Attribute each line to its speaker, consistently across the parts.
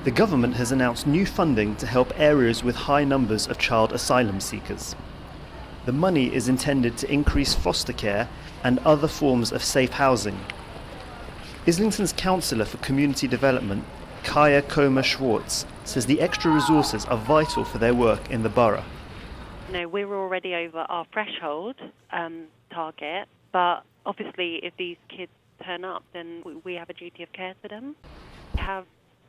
Speaker 1: The government has announced new funding to help areas with high numbers of child asylum seekers. The money is intended to increase foster care and other forms of safe housing. Islington's Councillor for Community Development, Kaya Koma-Schwartz, says the extra resources are vital for their work in the borough.
Speaker 2: No, we're already over our threshold target, but obviously if these kids turn up, then we have a duty of care to them. We have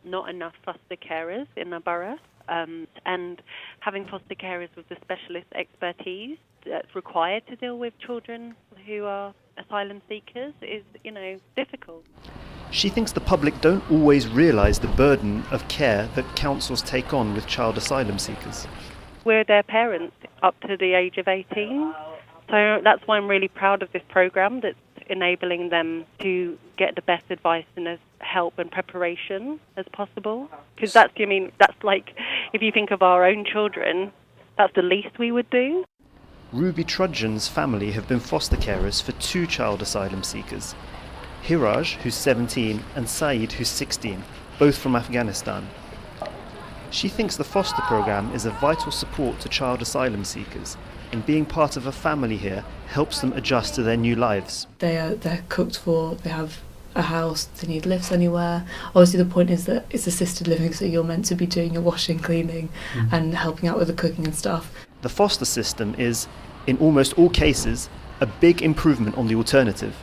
Speaker 2: not enough foster carers in the borough, and having foster carers with the specialist expertise that's required to deal with children who are asylum seekers is, difficult.
Speaker 1: She thinks the public don't always realise the burden of care that councils take on with child asylum seekers.
Speaker 2: We're their parents up to the age of 18, so that's why I'm really proud of this programme that's enabling them to get the best advice and as help and preparation as possible. Because that's like, if you think of our own children, that's the least we would do.
Speaker 1: Ruby Trudgeon's family have been foster carers for 2 child asylum seekers, Hiraj, who's 17, and Saeed, who's 16, both from Afghanistan. She thinks the foster programme is a vital support to child asylum seekers, and being part of a family here helps them adjust to their new lives.
Speaker 3: They're cooked for, they have a house, they need lifts anywhere. Obviously the point is that it's assisted living, so you're meant to be doing your washing, cleaning and helping out with the cooking and stuff.
Speaker 1: The foster system is, in almost all cases, a big improvement on the alternative.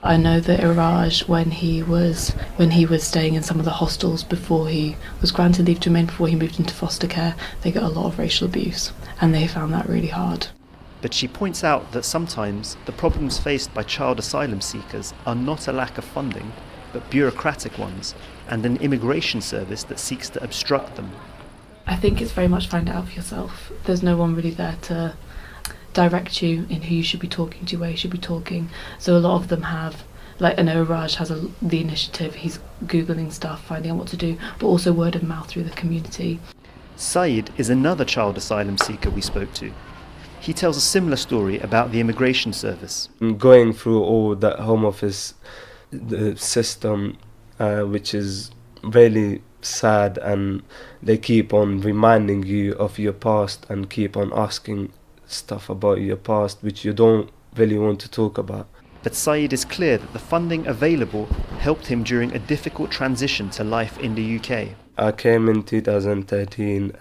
Speaker 3: I know that Iraj, when he was staying in some of the hostels before he was granted leave to remain, before he moved into foster care, they got a lot of racial abuse, and they found that really hard.
Speaker 1: But she points out that sometimes the problems faced by child asylum seekers are not a lack of funding, but bureaucratic ones, and an immigration service that seeks to obstruct them.
Speaker 3: I think it's very much find it out for yourself. There's no one really there to direct you in who you should be talking to, where you should be talking. So a lot of them have, like, I know Raj has the initiative, he's Googling stuff, finding out what to do, but also word of mouth through the community.
Speaker 1: Saeed is another child asylum seeker we spoke to. He tells a similar story about the immigration service.
Speaker 4: Going through all that Home Office the system, which is really sad, and they keep on reminding you of your past and keep on asking stuff about your past which you don't really want to talk about.
Speaker 1: But Saeed is clear that the funding available helped him during a difficult transition to life in the UK.
Speaker 4: I came in 2013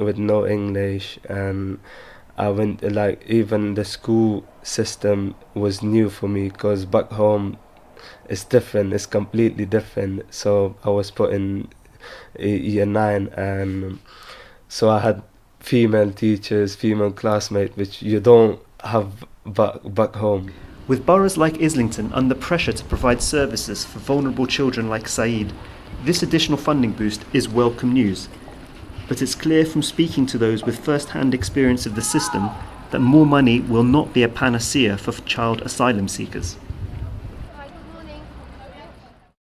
Speaker 4: with no English, and I went, even the school system was new for me, because back home it's different, it's completely different. So I was put in year 9, and so I had female teachers, female classmates, which you don't have back home.
Speaker 1: With boroughs like Islington under pressure to provide services for vulnerable children like Saeed, this additional funding boost is welcome news. But it's clear from speaking to those with first-hand experience of the system that more money will not be a panacea for child asylum seekers.